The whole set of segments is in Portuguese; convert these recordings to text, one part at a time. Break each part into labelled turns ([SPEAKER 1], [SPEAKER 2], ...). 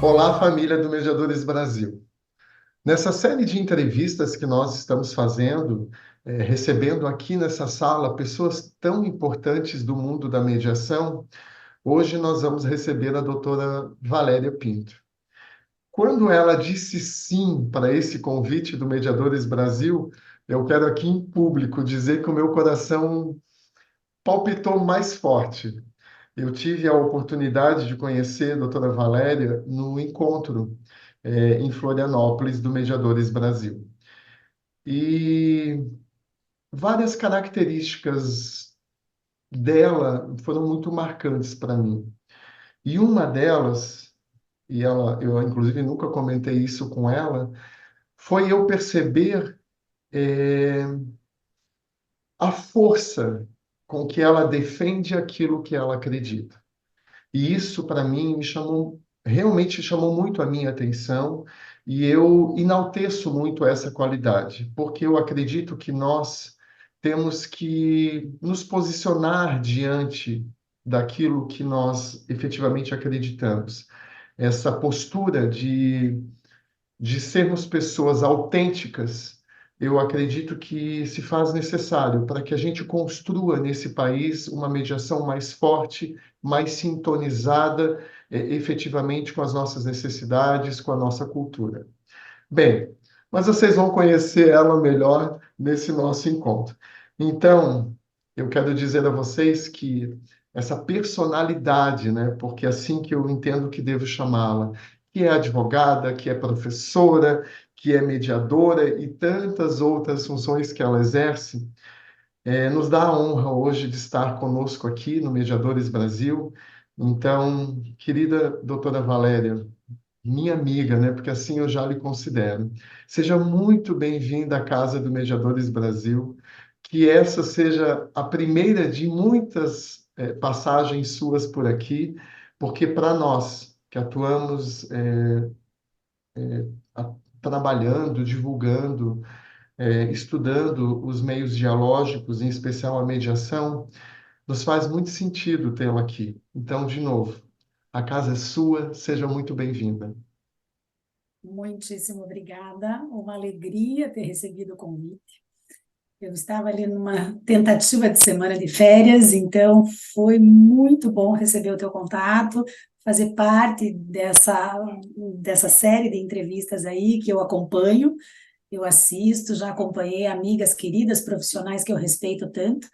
[SPEAKER 1] Olá, família do Mediadores Brasil. Nessa série de entrevistas que nós estamos fazendo, recebendo aqui nessa sala pessoas tão importantes do mundo da mediação, hoje nós vamos receber a doutora Valéria Pinto. Quando ela disse sim para esse convite do Mediadores Brasil, eu quero aqui em público dizer que o meu coração palpitou mais forte. Eu tive a oportunidade de conhecer a doutora Valéria no encontro em Florianópolis do Mediadores Brasil. E várias características dela foram muito marcantes para mim. E uma delas, eu inclusive nunca comentei isso com ela, foi eu perceber eh, a força com que ela defende aquilo que ela acredita. E isso, para mim, realmente chamou muito a minha atenção, e eu enalteço muito essa qualidade, porque eu acredito que nós temos que nos posicionar diante daquilo que nós efetivamente acreditamos. Essa postura de sermos pessoas autênticas, eu acredito que se faz necessário para que a gente construa nesse país uma mediação mais forte, mais sintonizada, efetivamente com as nossas necessidades, com a nossa cultura. Bem, mas vocês vão conhecer ela melhor nesse nosso encontro. Então, eu quero dizer a vocês que essa personalidade, né, porque é assim que eu entendo que devo chamá-la, que é advogada, que é professora, que é mediadora e tantas outras funções que ela exerce, nos dá a honra hoje de estar conosco aqui no Mediadores Brasil. Então, querida doutora Valéria, minha amiga, né? Porque assim eu já lhe considero. Seja muito bem-vinda à Casa do Mediadores Brasil. Que essa seja a primeira de muitas passagens suas por aqui, porque para nós que atuamos a- trabalhando, divulgando, estudando os meios dialógicos, em especial a mediação, nos faz muito sentido tê-la aqui. Então, de novo, a casa é sua, seja muito bem-vinda.
[SPEAKER 2] Muitíssimo obrigada, uma alegria ter recebido o convite. Eu estava ali numa tentativa de semana de férias, então foi muito bom receber o teu contato, fazer parte dessa série de entrevistas aí que eu acompanho, eu assisto, já acompanhei amigas queridas, profissionais que eu respeito tanto,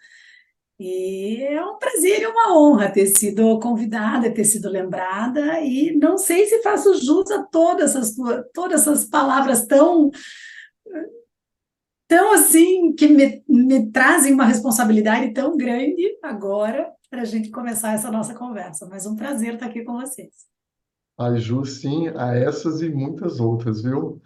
[SPEAKER 2] e é um prazer e uma honra ter sido convidada, ter sido lembrada, e não sei se faço jus a todas essas palavras tão assim, que me trazem uma responsabilidade tão grande agora para a gente começar essa nossa conversa. Mas um prazer estar aqui com vocês.
[SPEAKER 1] A Ju, sim, a essas e muitas outras, viu?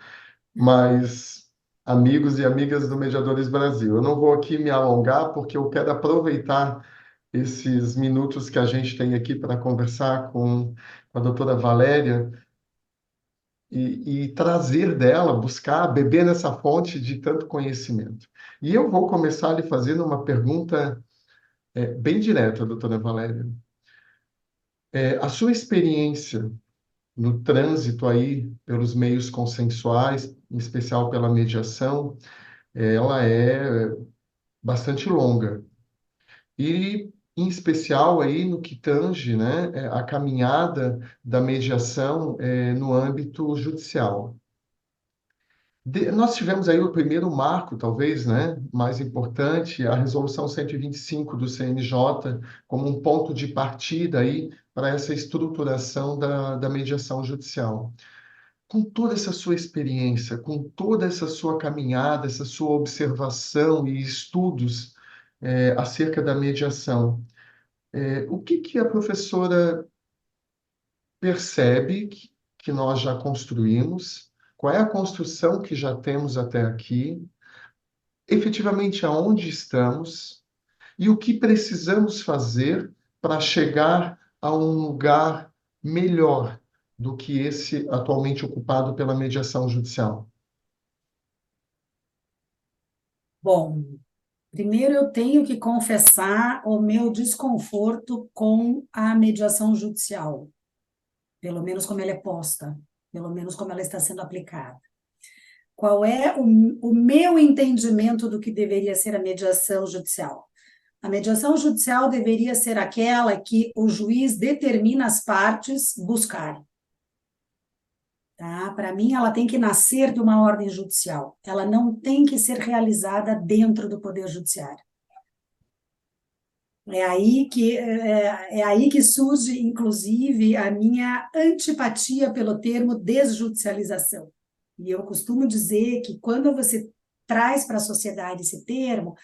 [SPEAKER 1] Mas, amigos e amigas do Mediadores Brasil, eu não vou aqui me alongar porque eu quero aproveitar esses minutos que a gente tem aqui para conversar com a doutora Valéria e trazer dela, buscar, beber nessa fonte de tanto conhecimento. E eu vou começar lhe fazendo uma pergunta bem direta, doutora Valéria. A sua experiência no trânsito aí pelos meios consensuais, em especial pela mediação, ela é bastante longa. E, em especial, aí no que tange, né, a caminhada da mediação no âmbito judicial. Nós tivemos aí o primeiro marco, talvez, né, mais importante, a Resolução 125 do CNJ, como um ponto de partida aí para essa estruturação da mediação judicial. Com toda essa sua experiência, com toda essa sua caminhada, essa sua observação e estudos acerca da mediação, o que que a professora percebe que nós já construímos? Qual é a construção que já temos até aqui? Efetivamente, aonde estamos? E o que precisamos fazer para chegar a um lugar melhor do que esse atualmente ocupado pela mediação judicial?
[SPEAKER 2] Bom, primeiro eu tenho que confessar o meu desconforto com a mediação judicial. pelo menos como ela é posta, pelo menos como ela está sendo aplicada. Qual é o meu entendimento do que deveria ser a mediação judicial? A mediação judicial deveria ser aquela que o juiz determina as partes buscarem. Tá? Para mim, ela tem que nascer de uma ordem judicial. Ela não tem que ser realizada dentro do Poder Judiciário. É aí que surge, inclusive, a minha antipatia pelo termo desjudicialização. E eu costumo dizer que quando você traz para a sociedade esse termo,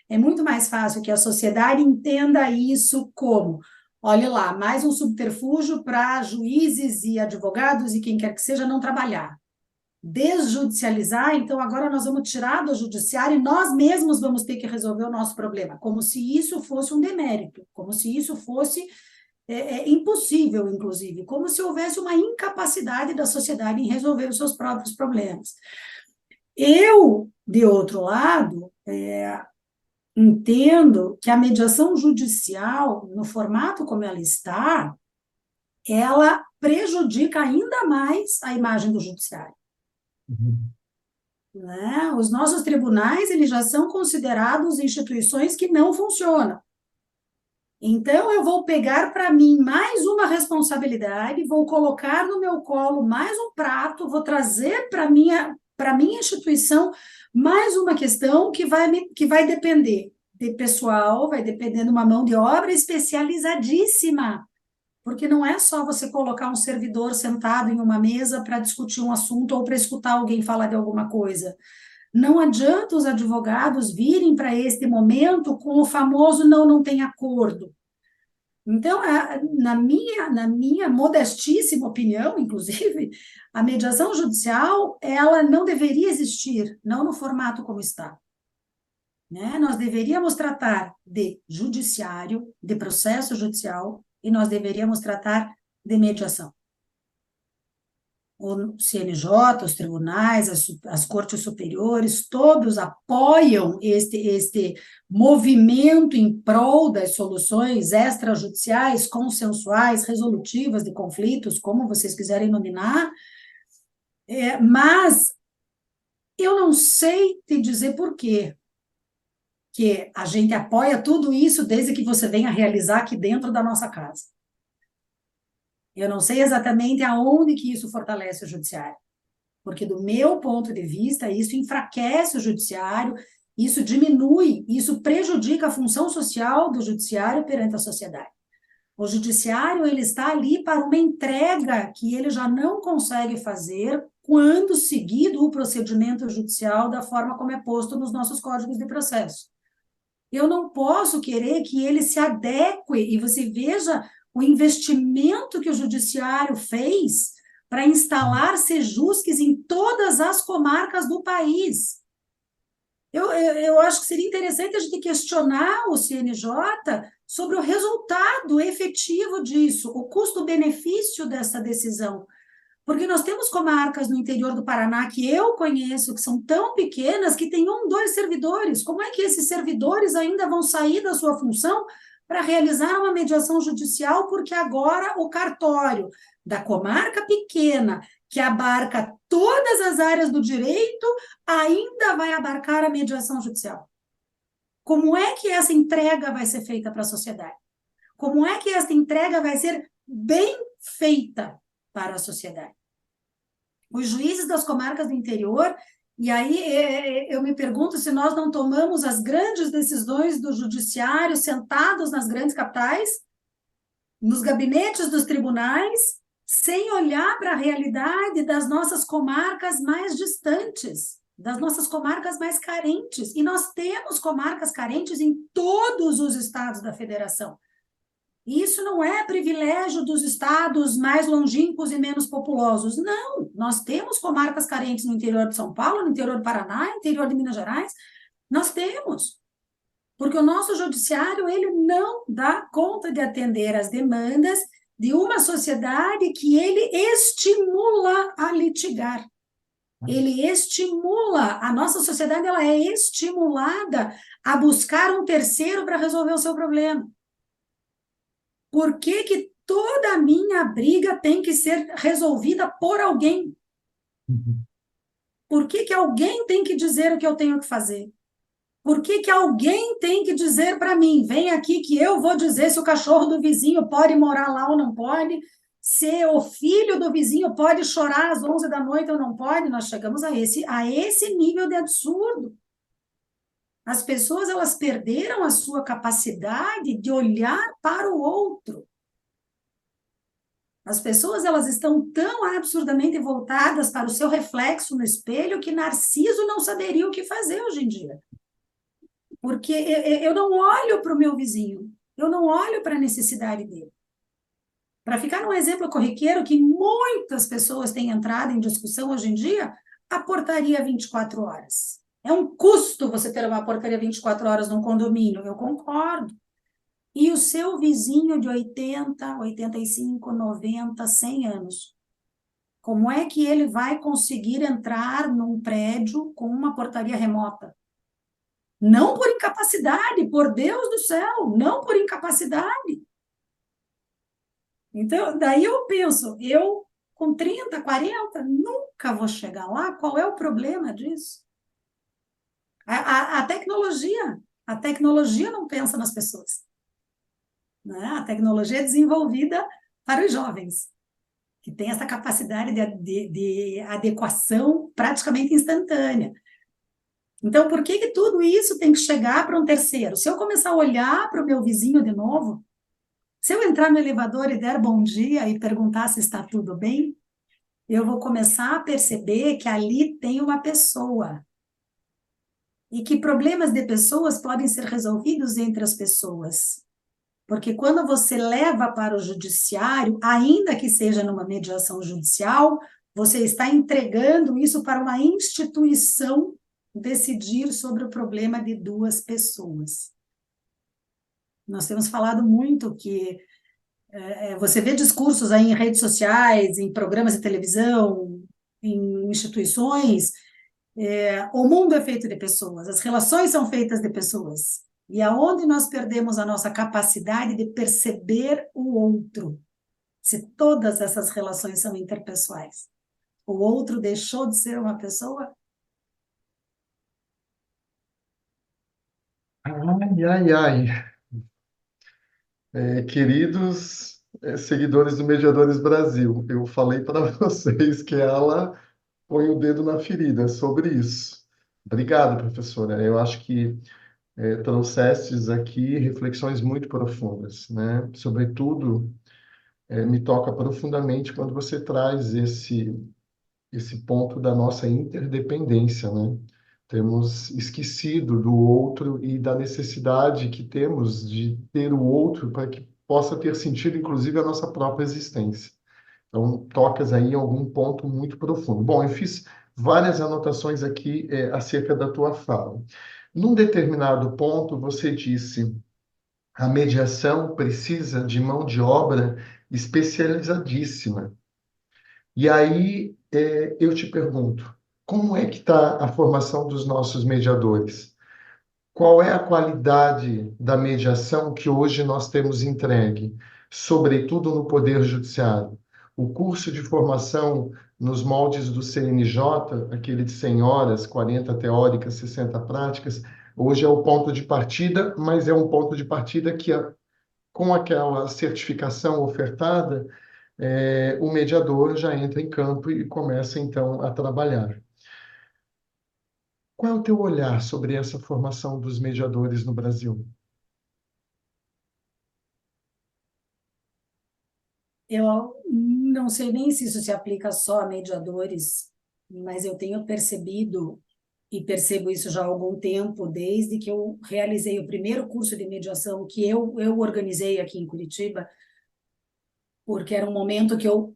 [SPEAKER 2] é muito mais fácil que a sociedade entenda isso como, olha lá, mais um subterfúgio para juízes e advogados e quem quer que seja não trabalhar. Desjudicializar, então agora nós vamos tirar do judiciário e nós mesmos vamos ter que resolver o nosso problema, como se isso fosse um demérito, como se isso fosse impossível, inclusive, como se houvesse uma incapacidade da sociedade em resolver os seus próprios problemas. Eu, de outro lado, entendo que a mediação judicial, no formato como ela está, ela prejudica ainda mais a imagem do judiciário. Né? Os nossos tribunais, eles já são considerados instituições que não funcionam. Então, eu vou pegar para mim mais uma responsabilidade, vou colocar no meu colo mais um prato, vou trazer para minha instituição mais uma questão que vai depender de pessoal, vai depender de uma mão de obra especializadíssima, porque não é só você colocar um servidor sentado em uma mesa para discutir um assunto ou para escutar alguém falar de alguma coisa. Não adianta os advogados virem para este momento com o famoso não tem acordo. Então, na minha modestíssima opinião, inclusive, a mediação judicial, ela não deveria existir, não no formato como está. Né? Nós deveríamos tratar de judiciário, de processo judicial, e nós deveríamos tratar de mediação. O CNJ, os tribunais, as cortes superiores, todos apoiam este movimento em prol das soluções extrajudiciais, consensuais, resolutivas de conflitos, como vocês quiserem nominar, mas eu não sei te dizer por quê que a gente apoia tudo isso desde que você venha realizar aqui dentro da nossa casa. Eu não sei exatamente aonde que isso fortalece o judiciário, porque do meu ponto de vista, isso enfraquece o judiciário, isso diminui, isso prejudica a função social do judiciário perante a sociedade. O judiciário, ele está ali para uma entrega que ele já não consegue fazer quando seguido o procedimento judicial da forma como é posto nos nossos códigos de processo. Eu não posso querer que ele se adeque, e você veja o investimento que o judiciário fez para instalar sejusques em todas as comarcas do país. Eu acho que seria interessante a gente questionar o CNJ sobre o resultado efetivo disso, o custo-benefício dessa decisão. Porque nós temos comarcas no interior do Paraná que eu conheço, que são tão pequenas, que tem 1, 2 servidores. Como é que esses servidores ainda vão sair da sua função para realizar uma mediação judicial, porque agora o cartório da comarca pequena, que abarca todas as áreas do direito, ainda vai abarcar a mediação judicial? Como é que essa entrega vai ser feita para a sociedade? Como é que essa entrega vai ser bem feita para a sociedade? Os juízes das comarcas do interior, e aí eu me pergunto se nós não tomamos as grandes decisões do judiciário sentados nas grandes capitais, nos gabinetes dos tribunais, sem olhar para a realidade das nossas comarcas mais distantes, das nossas comarcas mais carentes. E nós temos comarcas carentes em todos os estados da federação. Isso não é privilégio dos estados mais longínquos e menos populosos. Não, nós temos comarcas carentes no interior de São Paulo, no interior do Paraná, no interior de Minas Gerais. Nós temos. Porque o nosso judiciário, ele não dá conta de atender as demandas de uma sociedade que ele estimula a litigar. Ele estimula, a nossa sociedade ela é estimulada a buscar um terceiro para resolver o seu problema. Por que toda a minha briga tem que ser resolvida por alguém. Por que que alguém tem que dizer o que eu tenho que fazer? Por que que alguém tem que dizer para mim, vem aqui que eu vou dizer se o cachorro do vizinho pode morar lá ou não pode, se o filho do vizinho pode chorar às 11 da noite ou não pode? Nós chegamos a esse nível de absurdo. As pessoas, elas perderam a sua capacidade de olhar para o outro. As pessoas, elas estão tão absurdamente voltadas para o seu reflexo no espelho que Narciso não saberia o que fazer hoje em dia. Porque eu não olho para o meu vizinho, eu não olho para a necessidade dele. Para ficar num exemplo corriqueiro que muitas pessoas têm entrado em discussão hoje em dia, a portaria 24 horas. É um custo você ter uma portaria 24 horas num condomínio, eu concordo. E o seu vizinho de 80, 85, 90, 100 anos, como é que ele vai conseguir entrar num prédio com uma portaria remota? Não por incapacidade, por Deus do céu, não por incapacidade. Então, daí eu penso, eu com 30, 40, nunca vou chegar lá. Qual é o problema disso? A tecnologia não pensa nas pessoas. Né? A tecnologia é desenvolvida para os jovens, que tem essa capacidade de adequação praticamente instantânea. Então, por que tudo isso tem que chegar para um terceiro? Se eu começar a olhar para o meu vizinho de novo, se eu entrar no elevador e der bom dia e perguntar se está tudo bem, eu vou começar a perceber que ali tem uma pessoa. E que problemas de pessoas podem ser resolvidos entre as pessoas. Porque quando você leva para o judiciário, ainda que seja numa mediação judicial, você está entregando isso para uma instituição decidir sobre o problema de duas pessoas. Nós temos falado muito que você vê discursos aí em redes sociais, em programas de televisão, em instituições, o mundo é feito de pessoas, as relações são feitas de pessoas. E aonde nós perdemos a nossa capacidade de perceber o outro, se todas essas relações são interpessoais? O outro deixou de ser uma pessoa?
[SPEAKER 1] Ai, ai, ai. Queridos seguidores do Mediadores Brasil, eu falei para vocês que ela põe o dedo na ferida sobre isso. Obrigado, professora. Eu acho que trouxestes aqui reflexões muito profundas, né? Sobretudo, me toca profundamente quando você traz esse ponto da nossa interdependência, né? Temos esquecido do outro e da necessidade que temos de ter o outro para que possa ter sentido, inclusive, a nossa própria existência. Então, tocas aí em algum ponto muito profundo. Bom, eu fiz várias anotações aqui acerca da tua fala. Num determinado ponto, você disse: a mediação precisa de mão de obra especializadíssima. E aí, eu te pergunto, como é que está a formação dos nossos mediadores? Qual é a qualidade da mediação que hoje nós temos entregue, sobretudo no Poder Judiciário? O curso de formação nos moldes do CNJ, aquele de 100 horas, 40 teóricas, 60 práticas, hoje é o ponto de partida, mas é um ponto de partida que, com aquela certificação ofertada, o mediador já entra em campo e começa, então, a trabalhar. Qual é o teu olhar sobre essa formação dos mediadores no Brasil?
[SPEAKER 2] Eu não sei nem se isso se aplica só a mediadores, mas eu tenho percebido, e percebo isso já há algum tempo, desde que eu realizei o primeiro curso de mediação que eu organizei aqui em Curitiba, porque era um momento que eu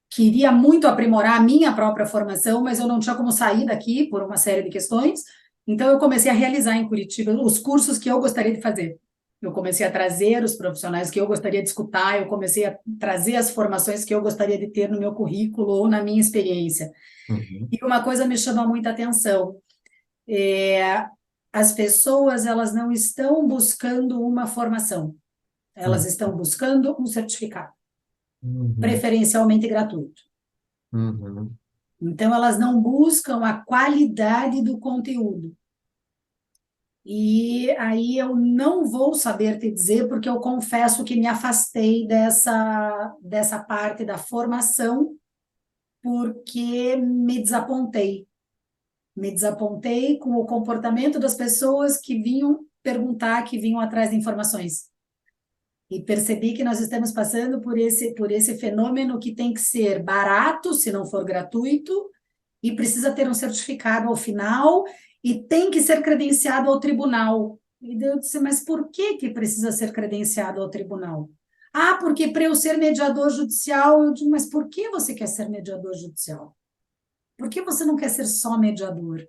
[SPEAKER 2] queria muito aprimorar a minha própria formação, mas eu não tinha como sair daqui por uma série de questões. Então, eu comecei a realizar em Curitiba os cursos que eu gostaria de fazer. Eu comecei a trazer os profissionais que eu gostaria de escutar, eu comecei a trazer as formações que eu gostaria de ter no meu currículo ou na minha experiência.
[SPEAKER 1] Uhum.
[SPEAKER 2] E uma coisa me chama muita atenção. As pessoas, elas não estão buscando uma formação, elas
[SPEAKER 1] Uhum.
[SPEAKER 2] estão buscando um certificado.
[SPEAKER 1] Uhum.
[SPEAKER 2] preferencialmente gratuito.
[SPEAKER 1] Uhum.
[SPEAKER 2] Então, elas não buscam a qualidade do conteúdo. E aí eu não vou saber te dizer, porque eu confesso que me afastei dessa parte da formação, porque me desapontei. Me desapontei com o comportamento das pessoas que vinham perguntar, que vinham atrás de informações. E percebi que nós estamos passando por esse fenômeno que tem que ser barato, se não for gratuito, e precisa ter um certificado ao final, e tem que ser credenciado ao tribunal. E eu disse, mas por que que precisa ser credenciado ao tribunal? Ah, porque para eu ser mediador judicial, eu digo, mas por que você quer ser mediador judicial? Por que você não quer ser só mediador?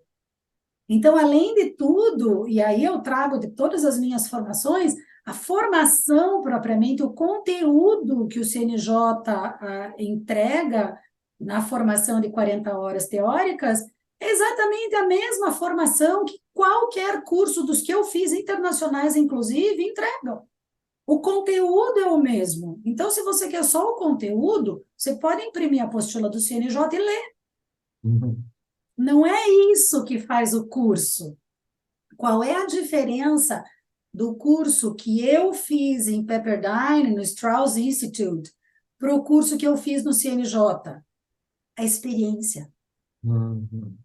[SPEAKER 2] Então, além de tudo, e aí eu trago de todas as minhas formações, a formação propriamente, o conteúdo que o CNJ entrega na formação de 40 horas teóricas, é exatamente a mesma formação que qualquer curso dos que eu fiz, internacionais inclusive, entregam. O conteúdo é o mesmo. Então, se você quer só o conteúdo, você pode imprimir a apostila do CNJ e ler.
[SPEAKER 1] Uhum.
[SPEAKER 2] Não é isso que faz o curso. Qual é a diferença do curso que eu fiz em Pepperdine, no Strauss Institute, para o curso que eu fiz no CNJ? A experiência.
[SPEAKER 1] Uhum.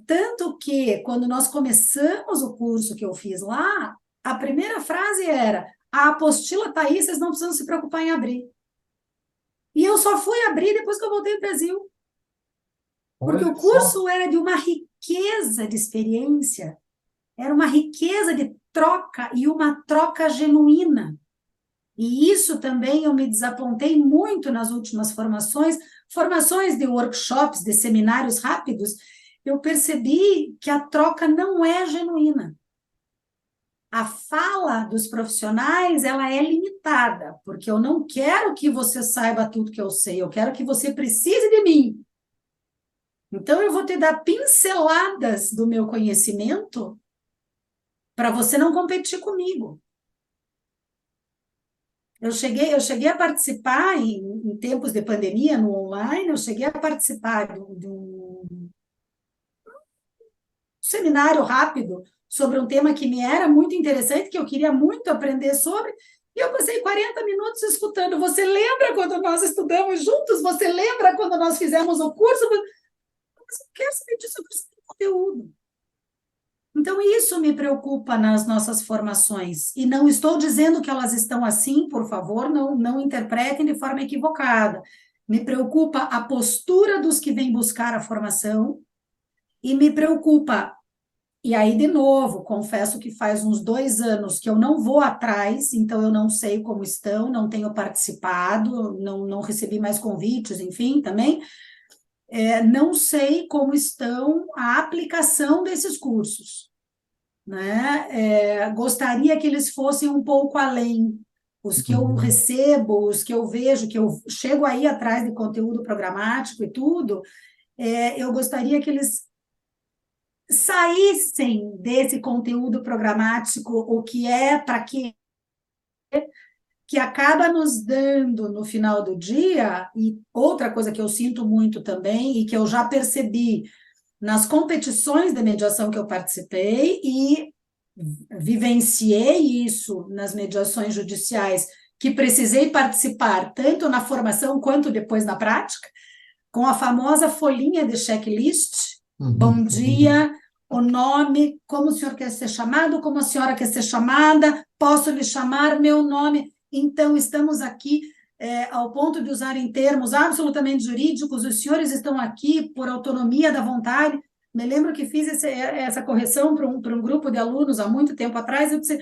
[SPEAKER 2] Tanto que, quando nós começamos o curso que eu fiz lá, a primeira frase era: a apostila está aí, vocês não precisam se preocupar em abrir. E eu só fui abrir depois que eu voltei ao Brasil, porque
[SPEAKER 1] Olha
[SPEAKER 2] o
[SPEAKER 1] só.
[SPEAKER 2] curso era de uma riqueza de experiência, era uma riqueza de troca e uma troca genuína. E isso também eu me desapontei muito nas últimas formações de workshops, de seminários rápidos, eu percebi que a troca não é genuína. A fala dos profissionais, ela é limitada, porque eu não quero que você saiba tudo que eu sei, eu quero que você precise de mim. Então, eu vou te dar pinceladas do meu conhecimento para você não competir comigo. Eu cheguei a participar em tempos de pandemia, no online, eu cheguei a participar de um seminário rápido sobre um tema que me era muito interessante, que eu queria muito aprender sobre, e eu passei 40 minutos escutando. Você lembra quando nós estudamos juntos? Você lembra quando nós fizemos o curso? Mas eu quero saber disso, eu preciso de conteúdo. Então, isso me preocupa nas nossas formações. E não estou dizendo que elas estão assim, por favor, não interpretem de forma equivocada. Me preocupa a postura dos que vêm buscar a formação e me preocupa. E aí, de novo, confesso que faz uns 2 anos que eu não vou atrás, então eu não sei como estão, não tenho participado, não recebi mais convites, enfim, também. Não sei como estão a aplicação desses cursos, né? Gostaria que eles fossem um pouco além. Os que eu
[SPEAKER 1] Uhum.
[SPEAKER 2] recebo, os que eu vejo, que eu chego aí atrás de conteúdo programático e tudo, eu gostaria que eles saíssem desse conteúdo programático, o que é para que acaba nos dando no final do dia, e outra coisa que eu sinto muito também, e que eu já percebi nas competições de mediação que eu participei e vivenciei isso nas mediações judiciais, que precisei participar tanto na formação quanto depois na prática, com a famosa folhinha de checklist. Bom
[SPEAKER 1] Uhum.
[SPEAKER 2] dia, o nome, como o senhor quer ser chamado, como a senhora quer ser chamada, posso lhe chamar meu nome. Então, estamos aqui ao ponto de usarem termos absolutamente jurídicos, os senhores estão aqui por autonomia da vontade. Me lembro que fiz essa correção para um grupo de alunos há muito tempo atrás. Eu disse: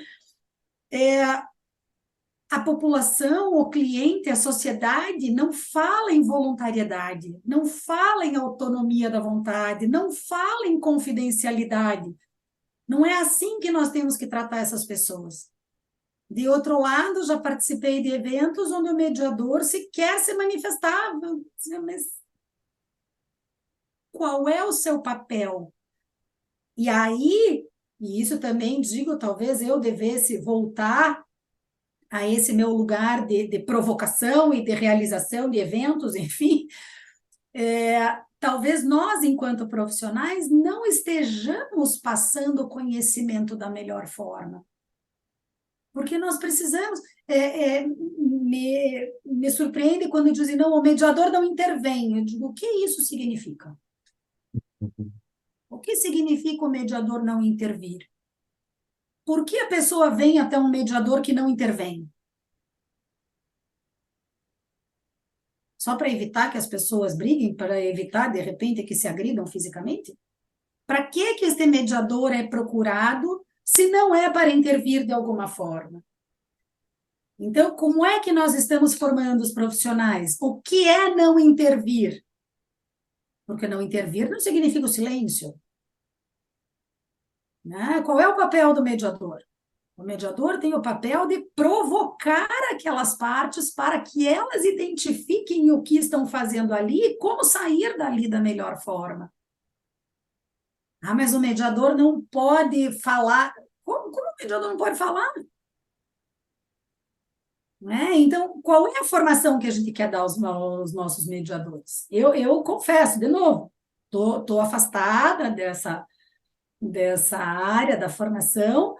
[SPEAKER 2] a população, o cliente, a sociedade não fala em voluntariedade, não fala em autonomia da vontade, não fala em confidencialidade. Não é assim que nós temos que tratar essas pessoas. De outro lado, já participei de eventos onde o mediador sequer se manifestava. Mas qual é o seu papel? E aí, e isso também digo, talvez eu devesse voltar a esse meu lugar de provocação e de realização de eventos, enfim, talvez nós, enquanto profissionais, não estejamos passando o conhecimento da melhor forma. Porque nós precisamos. Me surpreende quando dizem, não, o mediador não intervém. Eu digo, o que isso significa? O que significa o mediador não intervir? Por que a pessoa vem até um mediador que não intervém? Só para evitar que as pessoas briguem, para evitar, de repente, que se agridam fisicamente? Para que este mediador é procurado se não é para intervir de alguma forma? Então, como é que nós estamos formando os profissionais? O que é não intervir? Porque não intervir não significa o silêncio, né? Qual é o papel do mediador? O mediador tem o papel de provocar aquelas partes para que elas identifiquem o que estão fazendo ali e como sair dali da melhor forma. Ah, mas o mediador não pode falar. Como o mediador não pode falar? Né? Então, qual é a formação que a gente quer dar aos nossos mediadores? Eu confesso, de novo, estou afastada dessa área da formação,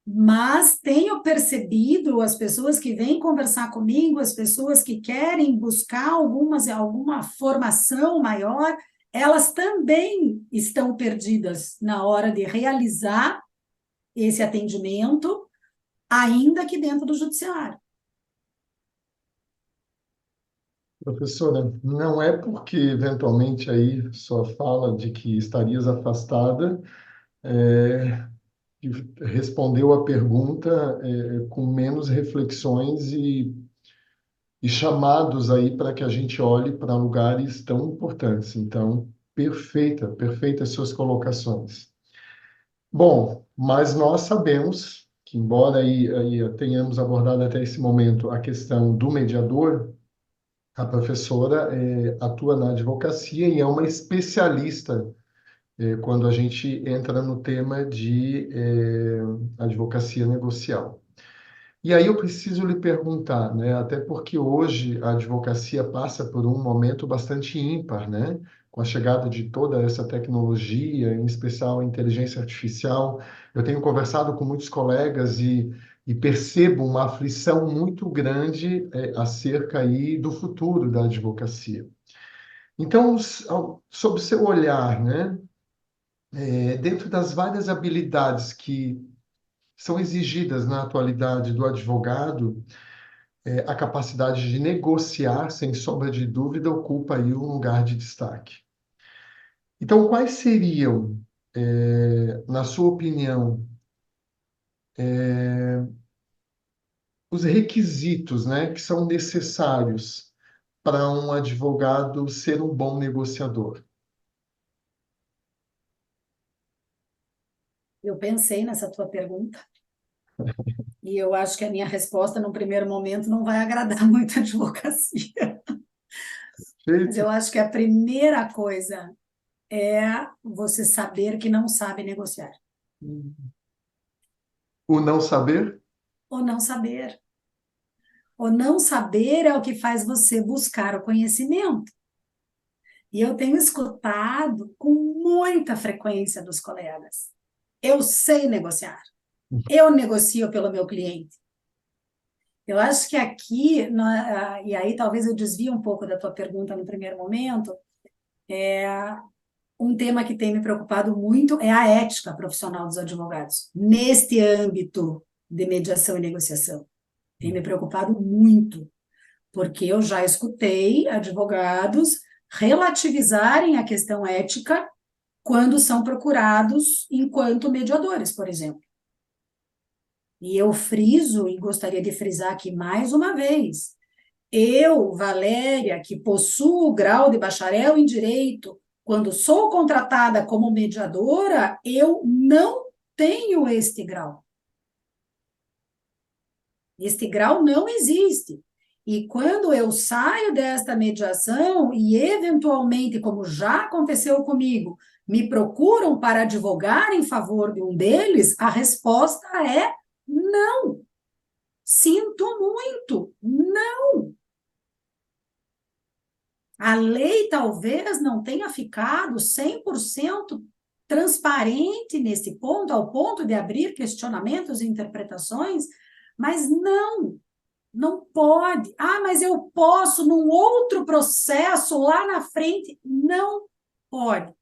[SPEAKER 2] mas tenho percebido as pessoas que vêm conversar comigo, as pessoas que querem buscar alguma formação maior, elas também estão perdidas na hora de realizar esse atendimento, ainda que dentro do judiciário.
[SPEAKER 1] Professora, não é porque eventualmente aí sua fala de que estarias afastada, que respondeu a pergunta com menos reflexões e chamados aí para que a gente olhe para lugares tão importantes. Então, perfeitas suas colocações. Bom, mas nós sabemos que, embora aí tenhamos abordado até esse momento a questão do mediador, a professora atua na advocacia e é uma especialista quando a gente entra no tema de advocacia negocial. E aí eu preciso lhe perguntar, né, até porque hoje a advocacia passa por um momento bastante ímpar, né, com a chegada de toda essa tecnologia, em especial a inteligência artificial. Eu tenho conversado com muitos colegas e percebo uma aflição muito grande acerca aí do futuro da advocacia. Então, sob o seu olhar, né, dentro das várias habilidades que são exigidas na atualidade do advogado, a capacidade de negociar, sem sombra de dúvida, ocupa aí um lugar de destaque. Então, quais seriam, na sua opinião, os requisitos, né, que são necessários para um advogado ser um bom negociador?
[SPEAKER 2] Eu pensei nessa tua pergunta e eu acho que a minha resposta, no primeiro momento, não vai agradar muito a advocacia. Mas
[SPEAKER 1] Feito.
[SPEAKER 2] eu acho que a primeira coisa é você saber que não sabe negociar.
[SPEAKER 1] O não saber?
[SPEAKER 2] Ou não saber. O não saber é o que faz você buscar o conhecimento. E eu tenho escutado com muita frequência dos colegas. Eu sei negociar. Eu negocio pelo meu cliente. Eu acho que aqui, e aí talvez eu desvie um pouco da tua pergunta no primeiro momento, um tema que tem me preocupado muito é a ética profissional dos advogados, neste âmbito de mediação e negociação. Tem me preocupado muito, porque eu já escutei advogados relativizarem a questão ética quando são procurados enquanto mediadores, por exemplo. E eu friso e gostaria de frisar aqui mais uma vez. Eu, Valéria, que possuo o grau de bacharel em direito, quando sou contratada como mediadora, eu não tenho este grau. Este grau não existe. E quando eu saio desta mediação e, eventualmente, como já aconteceu comigo, me procuram para advogar em favor de um deles, a resposta é não. Sinto muito. Não. A lei talvez não tenha ficado 100% transparente nesse ponto, ao ponto de abrir questionamentos e interpretações, mas não pode. Ah, mas eu posso num outro processo lá na frente. Não pode.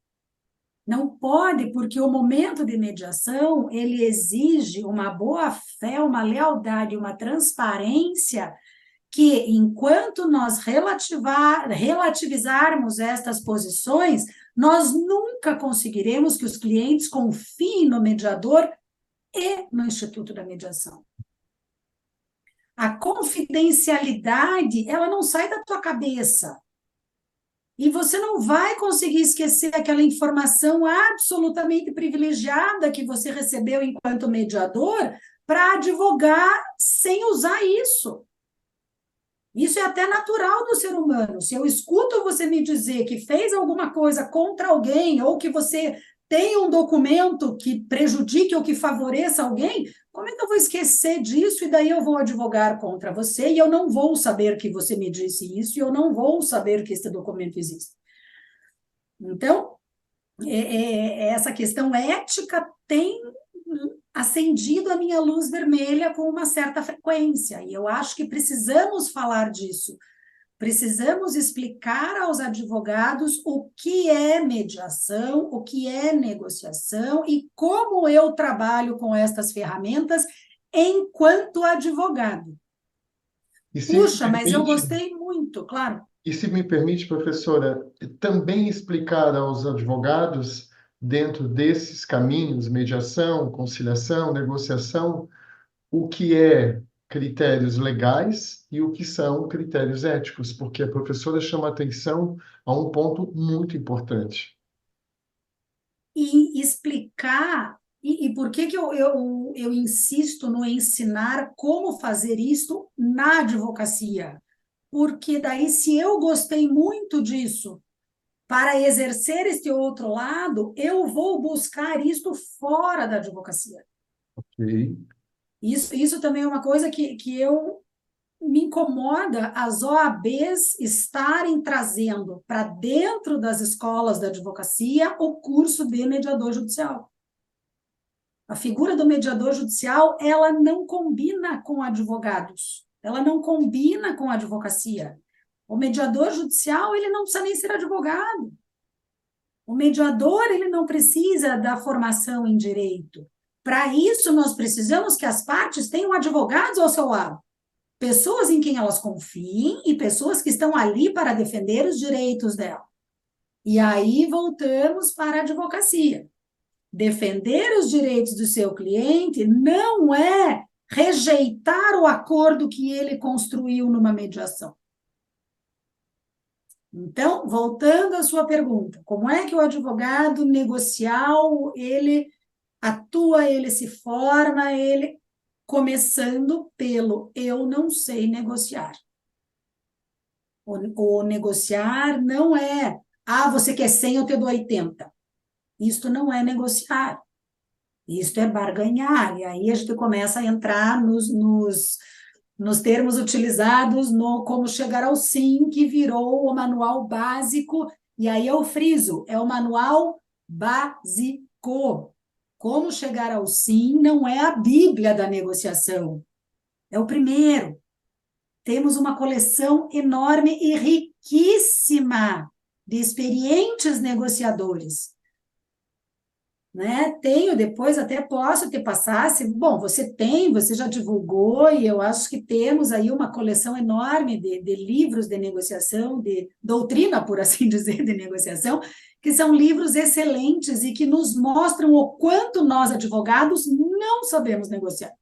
[SPEAKER 2] Não pode, porque o momento de mediação, ele exige uma boa fé, uma lealdade, uma transparência que, enquanto nós relativizarmos estas posições, nós nunca conseguiremos que os clientes confiem no mediador e no Instituto da Mediação. A confidencialidade, ela não sai da tua cabeça. E você não vai conseguir esquecer aquela informação absolutamente privilegiada que você recebeu enquanto mediador para advogar sem usar isso. Isso é até natural do ser humano. Se eu escuto você me dizer que fez alguma coisa contra alguém, ou que você tem um documento que prejudique ou que favoreça alguém, como é que eu vou esquecer disso e daí eu vou advogar contra você e eu não vou saber que você me disse isso e eu não vou saber que esse documento existe? Então, essa questão ética tem acendido a minha luz vermelha com uma certa frequência, e eu acho que precisamos falar disso. Precisamos explicar aos advogados o que é mediação, o que é negociação e como eu trabalho com estas ferramentas enquanto advogado.
[SPEAKER 1] E se me
[SPEAKER 2] Puxa, mas eu
[SPEAKER 1] permite,
[SPEAKER 2] gostei muito, claro.
[SPEAKER 1] e se me permite, professora, também explicar aos advogados, dentro desses caminhos, mediação, conciliação, negociação, o que é critérios legais e o que são critérios éticos, porque a professora chama atenção a um ponto muito importante.
[SPEAKER 2] E explicar, e por que eu insisto no ensinar como fazer isto na advocacia? Porque daí, se eu gostei muito disso, para exercer este outro lado, eu vou buscar isto fora da advocacia.
[SPEAKER 1] Ok?
[SPEAKER 2] Isso também é uma coisa que eu me incomoda as OABs estarem trazendo para dentro das escolas da advocacia o curso de mediador judicial. A figura do mediador judicial, ela não combina com advogados, ela não combina com a advocacia. O mediador judicial, ele não precisa nem ser advogado. O mediador, ele não precisa da formação em direito. Para isso, nós precisamos que as partes tenham advogados ao seu lado. Pessoas em quem elas confiem e pessoas que estão ali para defender os direitos dela. E aí voltamos para a advocacia. Defender os direitos do seu cliente não é rejeitar o acordo que ele construiu numa mediação. Então, voltando à sua pergunta, como é que o advogado negocial, ele atua, ele se forma, ele começando pelo eu não sei negociar. O negociar não é, você quer 100, eu te dou 80. Isto não é negociar. Isto é barganhar. E aí a gente começa a entrar nos termos utilizados no como chegar ao sim, que virou o manual básico. E aí eu friso, é o manual básico. Como chegar ao sim não é a Bíblia da negociação. É o primeiro. Temos uma coleção enorme e riquíssima de experientes negociadores. Né? Tenho, depois até posso te passar, bom, você já divulgou, e eu acho que temos aí uma coleção enorme de livros de negociação, de doutrina, por assim dizer, de negociação, que são livros excelentes e que nos mostram o quanto nós, advogados, não sabemos negociar.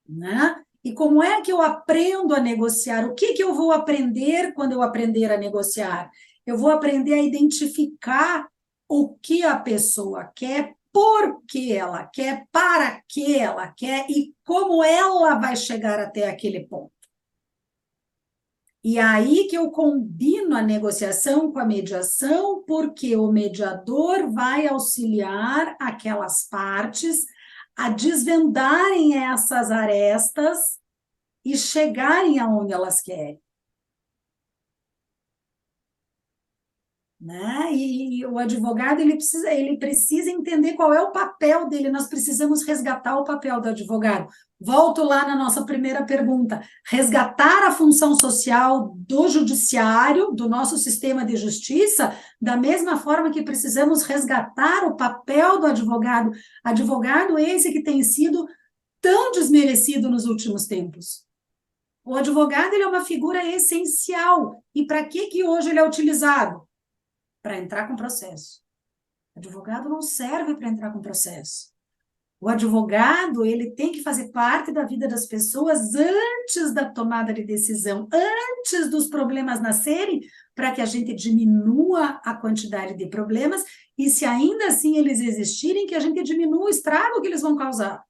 [SPEAKER 2] Né? E como é que eu aprendo a negociar? O que eu vou aprender quando eu aprender a negociar? Eu vou aprender a identificar o que a pessoa quer, por que ela quer, para que ela quer e como ela vai chegar até aquele ponto. E aí que eu combino a negociação com a mediação, porque o mediador vai auxiliar aquelas partes a desvendarem essas arestas e chegarem aonde elas querem. Né? E o advogado ele precisa entender qual é o papel dele, nós precisamos resgatar o papel do advogado. Volto lá na nossa primeira pergunta, resgatar a função social do judiciário, do nosso sistema de justiça, da mesma forma que precisamos resgatar o papel do advogado, advogado esse que tem sido tão desmerecido nos últimos tempos. O advogado ele é uma figura essencial, e para que hoje ele é utilizado? Para entrar com processo. O advogado não serve para entrar com processo. O advogado, ele tem que fazer parte da vida das pessoas antes da tomada de decisão, antes dos problemas nascerem, para que a gente diminua a quantidade de problemas e, se ainda assim eles existirem, que a gente diminua o estrago que eles vão causar.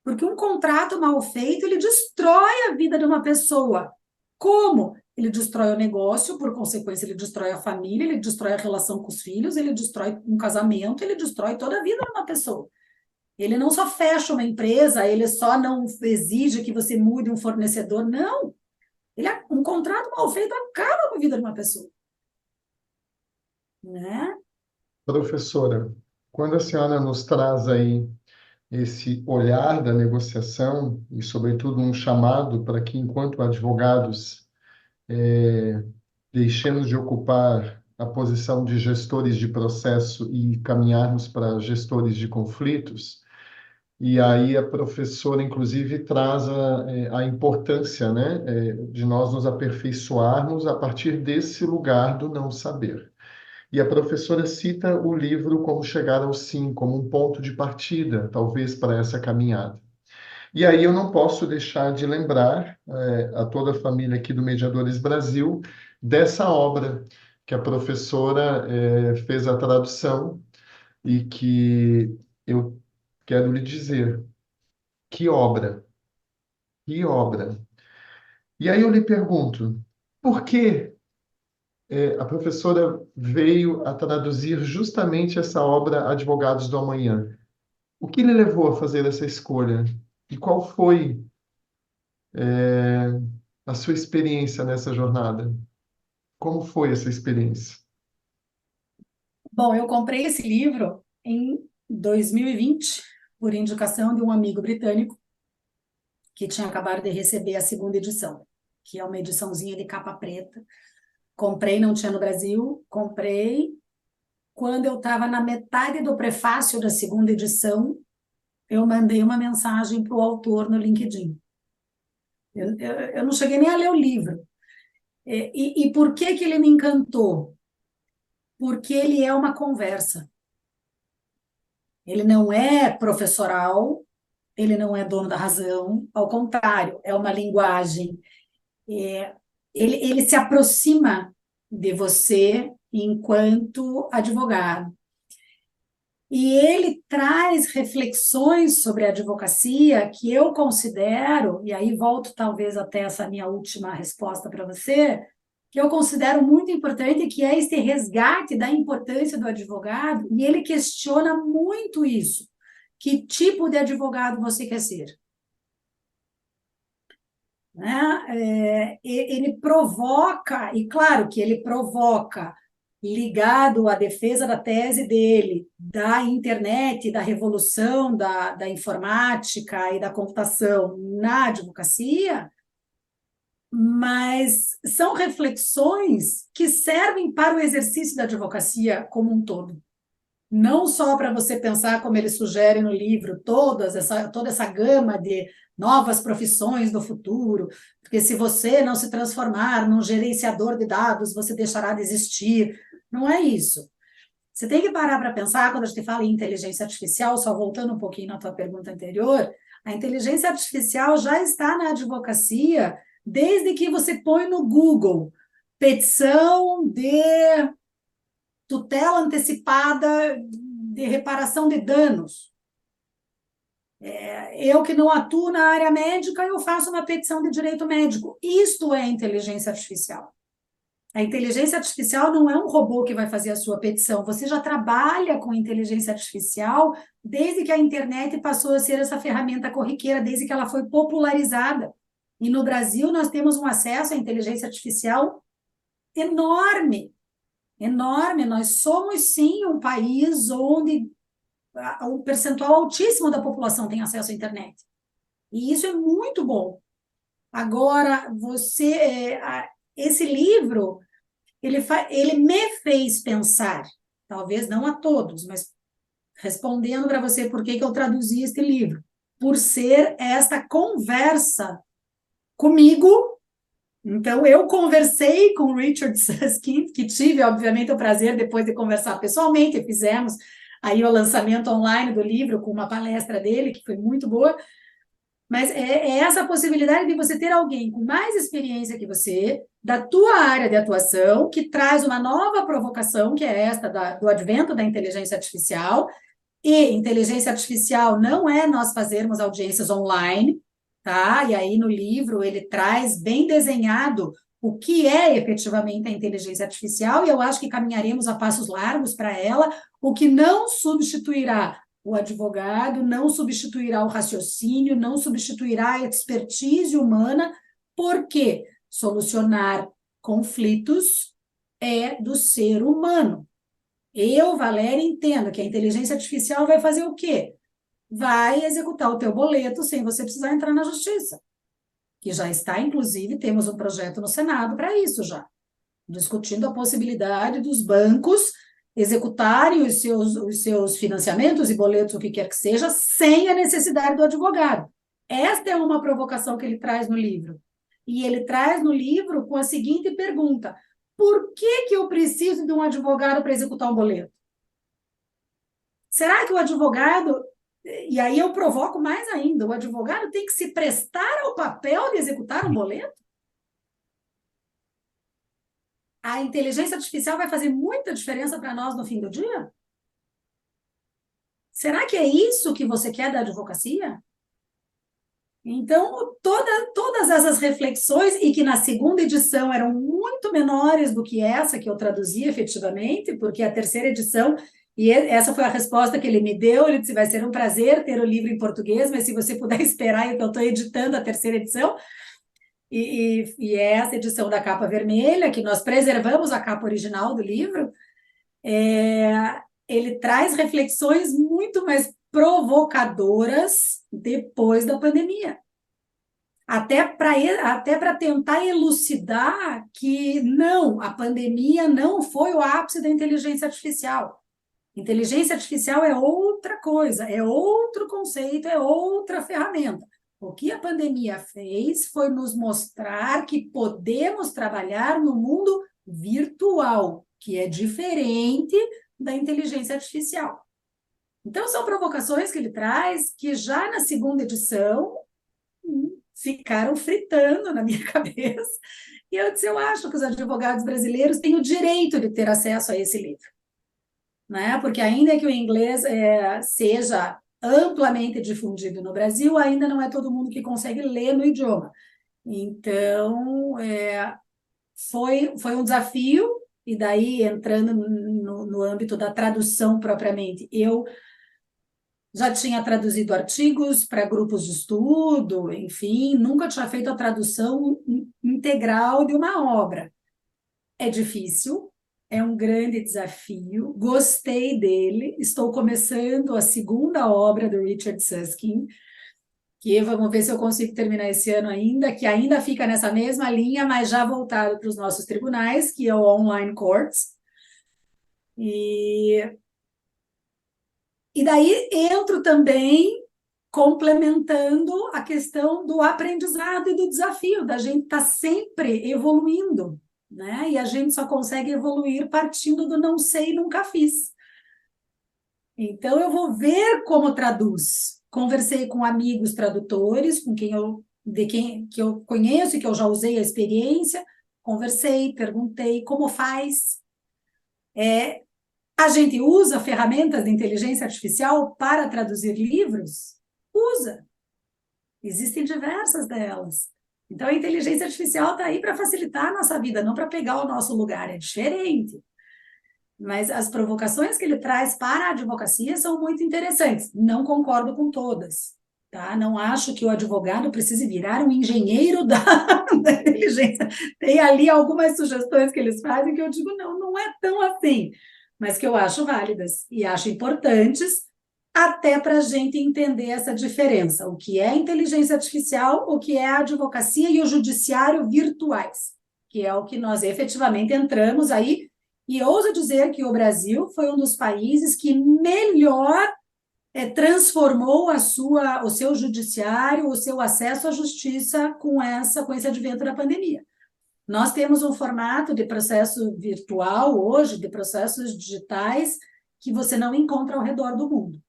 [SPEAKER 2] Porque um contrato mal feito, ele destrói a vida de uma pessoa. Como? Ele destrói o negócio, por consequência, ele destrói a família, ele destrói a relação com os filhos, ele destrói um casamento, ele destrói toda a vida de uma pessoa. Ele não só fecha uma empresa, ele só não exige que você mude um fornecedor, não. Um contrato mal feito acaba com a vida de uma pessoa. Né?
[SPEAKER 1] Professora, quando a senhora nos traz aí esse olhar da negociação e, sobretudo, um chamado para que, enquanto advogados, deixemos de ocupar a posição de gestores de processo e caminharmos para gestores de conflitos. E aí a professora, inclusive, traz a importância, né, de nós nos aperfeiçoarmos a partir desse lugar do não saber. E a professora cita o livro Como Chegar ao Sim, como um ponto de partida, talvez, para essa caminhada. E aí eu não posso deixar de lembrar a toda a família aqui do Mediadores Brasil dessa obra que a professora fez a tradução e que eu quero lhe dizer, que obra, que obra. E aí eu lhe pergunto, por que a professora veio a traduzir justamente essa obra Advogados do Amanhã? O que lhe levou a fazer essa escolha? E qual foi a sua experiência nessa jornada? Como foi essa experiência?
[SPEAKER 2] Bom, eu comprei esse livro em 2020, por indicação de um amigo britânico, que tinha acabado de receber a segunda edição, que é uma ediçãozinha de capa preta. Comprei, não tinha no Brasil, comprei. Quando eu estava na metade do prefácio da segunda edição, eu mandei uma mensagem para o autor no LinkedIn. Eu não cheguei nem a ler o livro. E por que ele me encantou? Porque ele é uma conversa. Ele não é professoral, ele não é dono da razão, ao contrário, é uma linguagem. Ele se aproxima de você enquanto advogado. E ele traz reflexões sobre a advocacia que eu considero, e aí volto talvez até essa minha última resposta para você, que eu considero muito importante, que é esse resgate da importância do advogado, e ele questiona muito isso. Que tipo de advogado você quer ser? Né? Ele provoca, e claro que ele provoca, ligado à defesa da tese dele, da internet, da revolução da informática e da computação na advocacia, mas são reflexões que servem para o exercício da advocacia como um todo. Não só para você pensar, como ele sugere no livro, toda essa gama de novas profissões do futuro, porque se você não se transformar num gerenciador de dados, você deixará de existir. Não é isso. Você tem que parar para pensar, quando a gente fala em inteligência artificial, só voltando um pouquinho na tua pergunta anterior, a inteligência artificial já está na advocacia desde que você põe no Google petição de tutela antecipada de reparação de danos. Eu que não atuo na área médica, eu faço uma petição de direito médico. Isto é inteligência artificial. A inteligência artificial não é um robô que vai fazer a sua petição. Você já trabalha com inteligência artificial desde que a internet passou a ser essa ferramenta corriqueira, desde que ela foi popularizada. E no Brasil nós temos um acesso à inteligência artificial enorme, enorme. Nós somos, sim, um país onde um percentual altíssimo da população tem acesso à internet. E isso é muito bom. Agora, esse livro, ele me fez pensar, talvez não a todos, mas respondendo para você por que eu traduzi este livro, por ser esta conversa comigo. Então, eu conversei com o Richard Susskind, que tive, obviamente, o prazer depois de conversar pessoalmente, fizemos aí o lançamento online do livro com uma palestra dele, que foi muito boa, mas é essa possibilidade de você ter alguém com mais experiência que você, da tua área de atuação, que traz uma nova provocação, que é esta do advento da inteligência artificial. E inteligência artificial não é nós fazermos audiências online, tá? E aí no livro ele traz bem desenhado o que é efetivamente a inteligência artificial, e eu acho que caminharemos a passos largos para ela, o que não substituirá o advogado, não substituirá o raciocínio, não substituirá a expertise humana, porque solucionar conflitos é do ser humano. Eu, Valéria, entendo que a inteligência artificial vai fazer o quê? Vai executar o teu boleto sem você precisar entrar na justiça. Que já está, inclusive, temos um projeto no Senado para isso já, discutindo a possibilidade dos bancos executarem os seus financiamentos e boletos, o que quer que seja, sem a necessidade do advogado. Esta é uma provocação que ele traz no livro. E ele traz no livro com a seguinte pergunta: por que eu preciso de um advogado para executar um boleto? Será que o advogado, e aí eu provoco mais ainda, o advogado tem que se prestar ao papel de executar um boleto? A inteligência artificial vai fazer muita diferença para nós no fim do dia? Será que é isso que você quer da advocacia? Então, todas essas reflexões, e que na segunda edição eram muito menores do que essa que eu traduzi efetivamente, porque a terceira edição, e essa foi a resposta que ele me deu, ele disse: vai ser um prazer ter o livro em português, mas se você puder esperar, eu estou editando a terceira edição, e é essa edição da capa vermelha, que nós preservamos a capa original do livro, ele traz reflexões muito mais provocadoras depois da pandemia. Até para tentar elucidar que não, a pandemia não foi o ápice da inteligência artificial. Inteligência artificial é outra coisa, é outro conceito, é outra ferramenta. O que a pandemia fez foi nos mostrar que podemos trabalhar no mundo virtual, que é diferente da inteligência artificial. Então, são provocações que ele traz que já na segunda edição ficaram fritando na minha cabeça. E eu disse: eu acho que os advogados brasileiros têm o direito de ter acesso a esse livro. Né? Porque ainda que o inglês seja amplamente difundido no Brasil, ainda não é todo mundo que consegue ler no idioma. Então, foi um desafio, e daí, entrando no âmbito da tradução propriamente, eu já tinha traduzido artigos para grupos de estudo, enfim, nunca tinha feito a tradução integral de uma obra. É difícil, é um grande desafio, gostei dele, estou começando a segunda obra do Richard Susskind, que vamos ver se eu consigo terminar esse ano ainda, que ainda fica nessa mesma linha, mas já voltado para os nossos tribunais, que é o Online Courts. E daí entro também complementando a questão do aprendizado e do desafio, da gente estar sempre evoluindo, né? E a gente só consegue evoluir partindo do não sei, nunca fiz. Então, eu vou ver como traduz. Conversei com amigos tradutores, com quem que eu conheço e que eu já usei a experiência, conversei, perguntei como faz. A gente usa ferramentas de inteligência artificial para traduzir livros? Usa. Existem diversas delas. Então, a inteligência artificial está aí para facilitar a nossa vida, não para pegar o nosso lugar, é diferente. Mas as provocações que ele traz para a advocacia são muito interessantes. Não concordo com todas, tá? Não acho que o advogado precise virar um engenheiro da inteligência. Tem ali algumas sugestões que eles fazem que eu digo, não, não é tão assim, mas que eu acho válidas e acho importantes até para a gente entender essa diferença, o que é inteligência artificial, o que é a advocacia e o judiciário virtuais, que é o que nós efetivamente entramos aí, e ouso dizer que o Brasil foi um dos países que melhor transformou o seu judiciário, o seu acesso à justiça com esse advento da pandemia. Nós temos um formato de processo virtual hoje, de processos digitais, que você não encontra ao redor do mundo.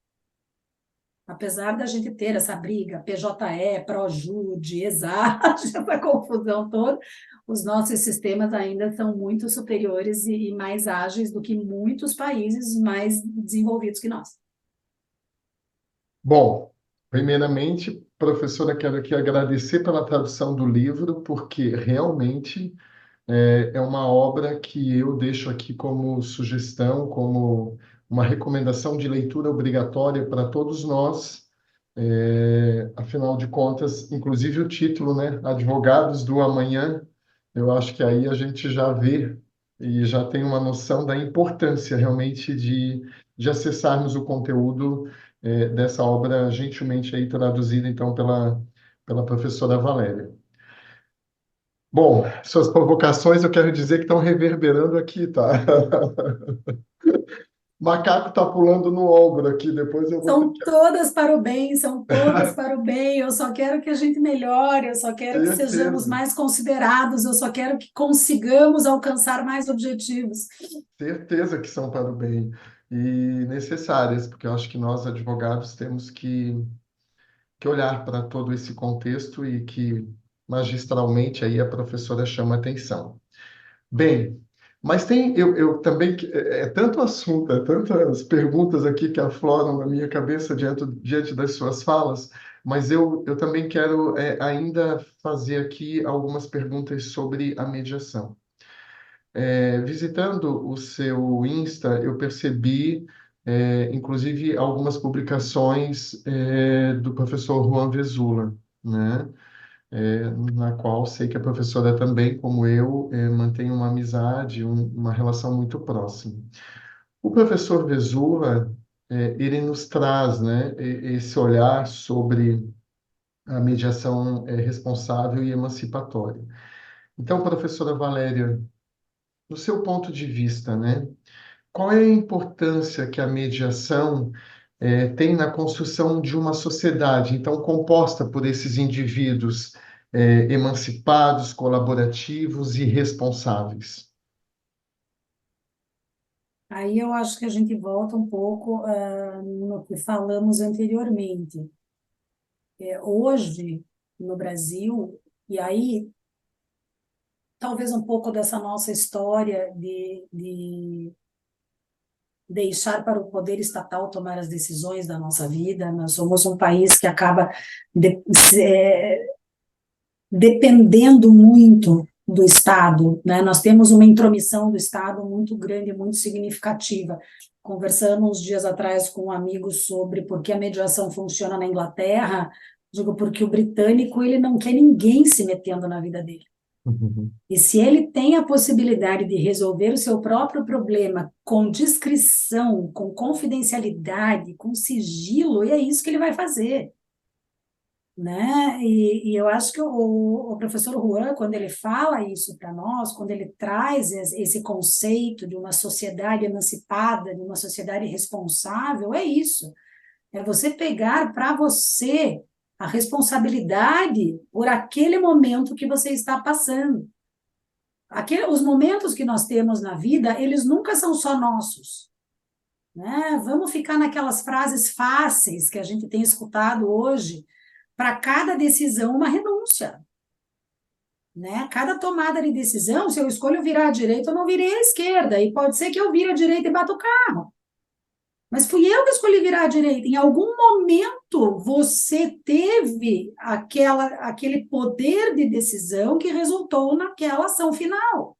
[SPEAKER 2] Apesar da gente ter essa briga, PJE, ProJude, ESAT, essa confusão toda, os nossos sistemas ainda são muito superiores e mais ágeis do que muitos países mais desenvolvidos que nós.
[SPEAKER 1] Bom, primeiramente, professora, quero aqui agradecer pela tradução do livro, porque realmente é uma obra que eu deixo aqui como sugestão, como uma recomendação de leitura obrigatória para todos nós. Afinal de contas, inclusive o título, né? Advogados do Amanhã, eu acho que aí a gente já vê e já tem uma noção da importância realmente de acessarmos o conteúdo dessa obra gentilmente aí traduzida então pela professora Valéria. Bom, suas provocações eu quero dizer que estão reverberando aqui, tá? Macaco tá pulando no ombro aqui, depois eu vou ter
[SPEAKER 2] São
[SPEAKER 1] que
[SPEAKER 2] todas para o bem, são todas para o bem. Eu só quero que a gente melhore, eu só quero que sejamos
[SPEAKER 1] certeza,
[SPEAKER 2] mais considerados, eu só quero que consigamos alcançar mais objetivos.
[SPEAKER 1] certeza que são para o bem e necessárias, porque eu acho que nós advogados temos que olhar para todo esse contexto e que magistralmente aí a professora chama atenção. Bem, mas eu também, tanto assunto, tantas perguntas aqui que afloram na minha cabeça diante das suas falas, mas eu também quero ainda fazer aqui algumas perguntas sobre a mediação. Visitando o seu Insta, eu percebi, inclusive, algumas publicações, do professor Juan Vezula, né? Na qual sei que a professora também, como eu, mantém uma amizade, uma relação muito próxima. O professor Vezula, ele nos traz, né, esse olhar sobre a mediação, responsável e emancipatória. Então, professora Valéria, do seu ponto de vista, né, qual é a importância que a mediação tem na construção de uma sociedade, então, composta por esses indivíduos emancipados, colaborativos e responsáveis?
[SPEAKER 2] Aí eu acho que a gente volta um pouco no que falamos anteriormente. Hoje, no Brasil, e aí talvez um pouco dessa nossa história de deixar para o poder estatal tomar as decisões da nossa vida. Nós somos um país que acaba de, é, dependendo muito do Estado, né? Nós temos uma intromissão do Estado muito grande, muito significativa. Conversando uns dias atrás com um amigo sobre por que a mediação funciona na Inglaterra, digo porque o britânico ele não quer ninguém se metendo na vida dele.
[SPEAKER 1] Uhum.
[SPEAKER 2] E se ele tem a possibilidade de resolver o seu próprio problema com discrição, com confidencialidade, com sigilo, e é isso que ele vai fazer, né? E eu acho que o professor Juan, quando ele fala isso para nós, quando ele traz esse conceito de uma sociedade emancipada, de uma sociedade responsável, é isso. É você pegar para você a responsabilidade por aquele momento que você está passando. Os momentos que nós temos na vida, eles nunca são só nossos, né? Vamos ficar naquelas frases fáceis que a gente tem escutado hoje, para cada decisão uma renúncia, né? Cada tomada de decisão, se eu escolho virar à direita, eu não virei à esquerda, e pode ser que eu vire à direita e bata o carro. Mas fui eu que escolhi virar à direita. Em algum momento você teve aquele poder de decisão que resultou naquela ação final,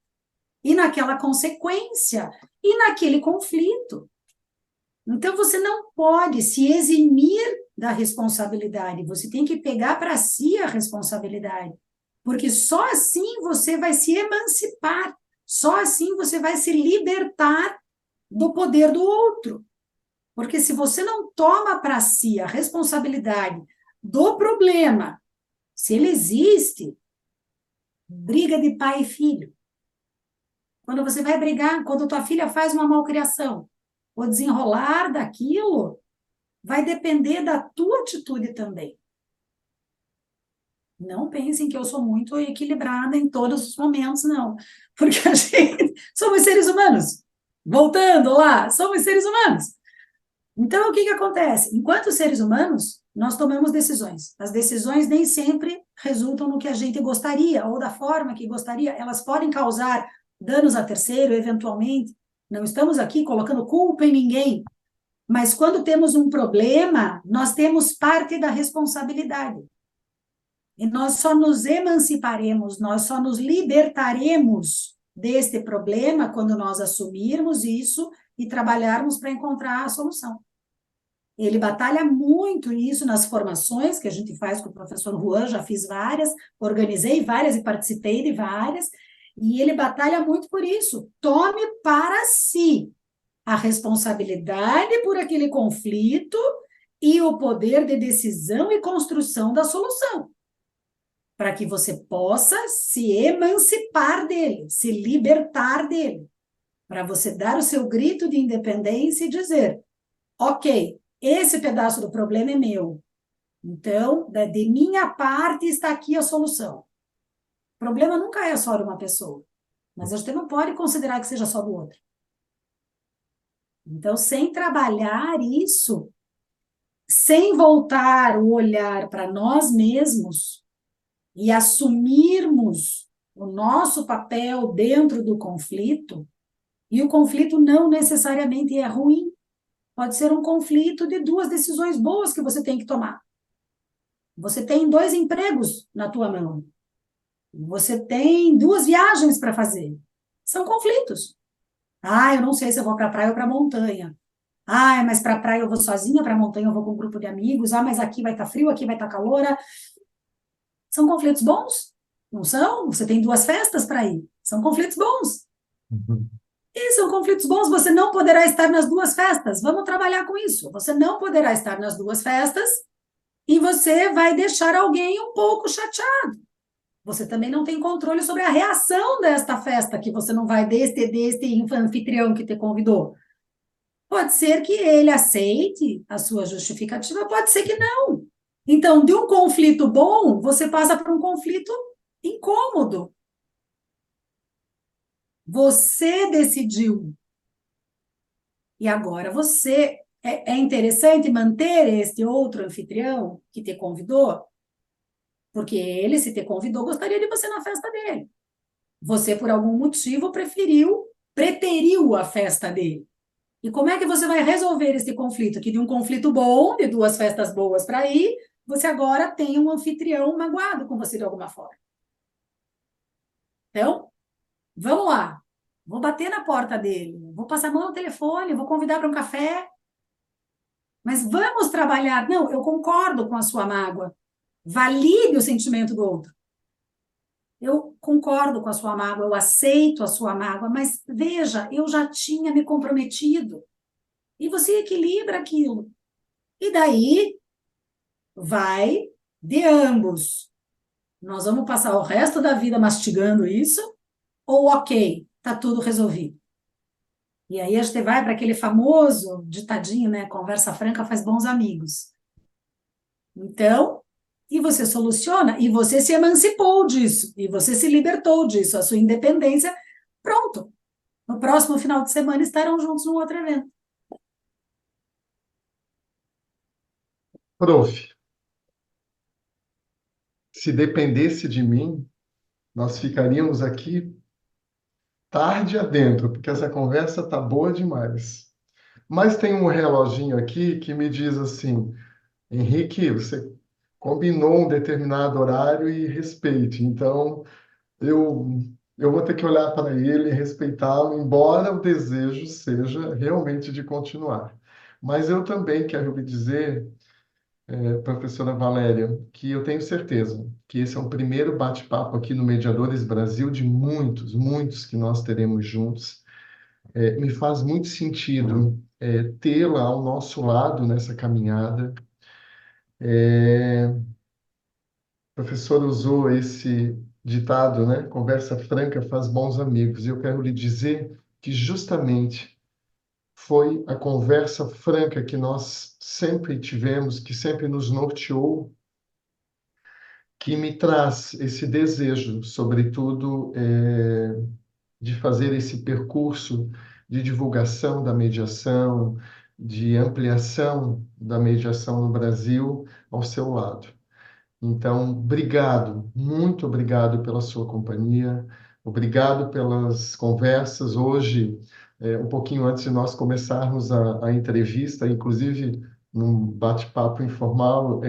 [SPEAKER 2] e naquela consequência, e naquele conflito. Então você não pode se eximir da responsabilidade, você tem que pegar para si a responsabilidade, porque só assim você vai se emancipar, só assim você vai se libertar do poder do outro. Porque se você não toma para si a responsabilidade do problema, se ele existe, briga de pai e filho. Quando você vai brigar, quando tua filha faz uma malcriação, o desenrolar daquilo vai depender da tua atitude também. Não pensem que eu sou muito equilibrada em todos os momentos, não. Porque a gente somos seres humanos. Voltando lá, somos seres humanos. Então, o que que acontece? Enquanto seres humanos, nós tomamos decisões. As decisões nem sempre resultam no que a gente gostaria, ou da forma que gostaria. Elas podem causar danos a terceiro, eventualmente. Não estamos aqui colocando culpa em ninguém. Mas quando temos um problema, nós temos parte da responsabilidade. E nós só nos emanciparemos, nós só nos libertaremos deste problema quando nós assumirmos isso e trabalharmos para encontrar a solução. Ele batalha muito isso nas formações que a gente faz com o professor Juan, já fiz várias, organizei várias e participei de várias, e ele batalha muito por isso. Tome para si a responsabilidade por aquele conflito e o poder de decisão e construção da solução, para que você possa se emancipar dele, se libertar dele, para você dar o seu grito de independência e dizer: ok, esse pedaço do problema é meu. Então, de minha parte está aqui a solução. O problema nunca é só de uma pessoa, mas a gente não pode considerar que seja só do outro. Então, sem trabalhar isso, sem voltar o olhar para nós mesmos e assumirmos o nosso papel dentro do conflito, e o conflito não necessariamente é ruim, pode ser um conflito de duas decisões boas que você tem que tomar. Você tem 2 empregos na tua mão. Você tem 2 viagens para fazer. São conflitos. Ah, eu não sei se eu vou para a praia ou para a montanha. Ah, mas para a praia eu vou sozinha, para a montanha eu vou com um grupo de amigos. Ah, mas aqui vai estar frio, aqui vai estar calor. São conflitos bons? Não são? Você tem 2 festas para ir. São conflitos bons.
[SPEAKER 1] Uhum.
[SPEAKER 2] E são conflitos bons, você não poderá estar nas 2 festas. Vamos trabalhar com isso. Você não poderá estar nas 2 festas e você vai deixar alguém um pouco chateado. Você também não tem controle sobre a reação desta festa, que você não vai deste anfitrião que te convidou. Pode ser que ele aceite a sua justificativa, pode ser que não. Então, de um conflito bom, você passa para um conflito incômodo. Você decidiu. E agora você. É interessante manter este outro anfitrião que te convidou, porque ele, se te convidou, gostaria de você na festa dele. Você, por algum motivo, preteriu a festa dele. E como é que você vai resolver esse conflito? Que de um conflito bom, de 2 festas boas para ir, você agora tem um anfitrião magoado com você de alguma forma. Então, vamos lá. Vou bater na porta dele, vou passar a mão no telefone, vou convidar para um café. Mas vamos trabalhar. Não, eu concordo com a sua mágoa. Valide o sentimento do outro. Eu concordo com a sua mágoa, eu aceito a sua mágoa, mas veja, eu já tinha me comprometido. E você equilibra aquilo. E daí vai de ambos. Nós vamos passar o resto da vida mastigando isso, ou ok, tá tudo resolvido. E aí a gente vai para aquele famoso ditadinho, né? Conversa franca faz bons amigos. Então, e você soluciona, e você se emancipou disso, e você se libertou disso, a sua independência, pronto. No próximo final de semana estarão juntos num outro evento.
[SPEAKER 1] Prof, se dependesse de mim, nós ficaríamos aqui tarde adentro, porque essa conversa tá boa demais. Mas tem um reloginho aqui que me diz assim, Henrique, você combinou um determinado horário e respeite. Então, eu, eu vou ter que olhar para ele e respeitá-lo, embora o desejo seja realmente de continuar. Mas eu também quero lhe dizer, professora Valéria, que eu tenho certeza que esse é o primeiro bate-papo aqui no Mediadores Brasil de muitos, muitos que nós teremos juntos. Me faz muito sentido, tê-la ao nosso lado nessa caminhada. O professor usou esse ditado, né? Conversa franca faz bons amigos. E eu quero lhe dizer que justamente foi a conversa franca que nós sempre tivemos, que sempre nos norteou, que me traz esse desejo, sobretudo, de fazer esse percurso de divulgação da mediação, de ampliação da mediação no Brasil ao seu lado. Então, obrigado, muito obrigado pela sua companhia, obrigado pelas conversas. Hoje, um pouquinho antes de nós começarmos a entrevista, inclusive num bate-papo informal,